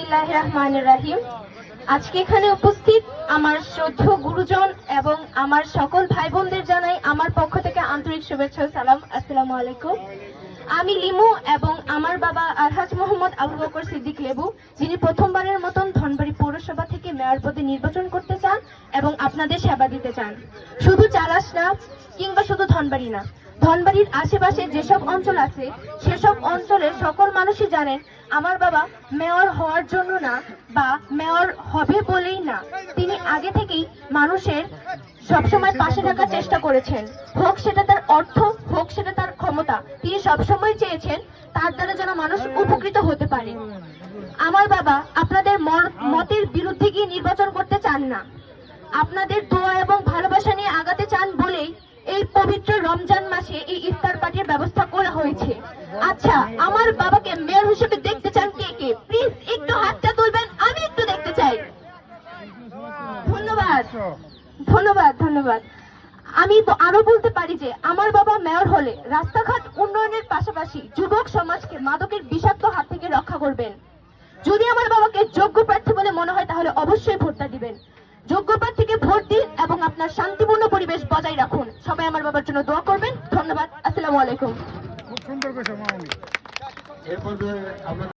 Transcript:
বিসমিল্লাহির রহমানির রহিম। আজকে এখানে উপস্থিত আমার শ্রদ্ধেয় গুরুজন এবং আমার সকল ভাই বোনদের জানাই আমার পক্ষ থেকে আন্তরিক শুভেচ্ছা ও সালাম। আসসালামু আলাইকুম। আমি লিমু এবং আমার বাবা আলহাজ মোহাম্মদ আবু বকর সিদ্দিক লেবু, যিনি প্রথমবারের মতন ধনবাড়ি পৌরসভা থেকে মেয়র পদে নির্বাচন করতে চান এবং আপনাদের সেবা দিতে চান। শুধু চালাস না কিংবা শুধু ধনবাড়ি না, ধনবাড়ির আশেপাশে যেসব অঞ্চল আছে সেসব অঞ্চলের সকল মানুষই জানেন আমার বাবা মেয়র হওয়ার জন্য না বা মেয়র হবে বলেই না, তিনি আগে থেকেই মানুষের সবসময় পাশে থাকার চেষ্টা করেছেন। হোক সেটা তার অর্থ, হোক সেটা তার ক্ষমতা, তিনি সবসময় চেয়েছেন তার দ্বারা যেন মানুষ উপকৃত হতে পারে। আমার বাবা আপনাদের মতের বিরুদ্ধে গিয়ে নির্বাচন করতে চান না, আপনাদের দোয়া এবং ভালোবাসা নিয়ে আগাতে চান বলেই এই পবিত্র রমজান মাসে এই ইফতার পার্টির ব্যবস্থা করা হয়েছে। আচ্ছা, আমার বাবাকে মেয়র হিসেবে দেখতে চান কে কে? প্লিজ একটু হাতটা তুলবেন, আমি একটু দেখতে চাই। ধন্যবাদ ধন্যবাদ ধন্যবাদ। আমি আরো বলতে পারি যে আমার বাবা মেয়র হলে রাস্তাঘাট উন্নয়নের পাশাপাশি যুবক সমাজকে মাদকের বিষাক্ত হাত থেকে রক্ষা করবেন। যদি আমার বাবাকে যোগ্য প্রার্থী বলে মনে হয় তাহলে অবশ্যই ভোটটা দিবেন। যোগ্য প্রার্থীকে ভোট দিন এবং আপনার শান্তিপূর্ণ পরিবেশ বজায় রাখুন। সবাই আমার বাবার জন্য দোয়া করবেন। ধন্যবাদ। আসসালামু আলাইকুম।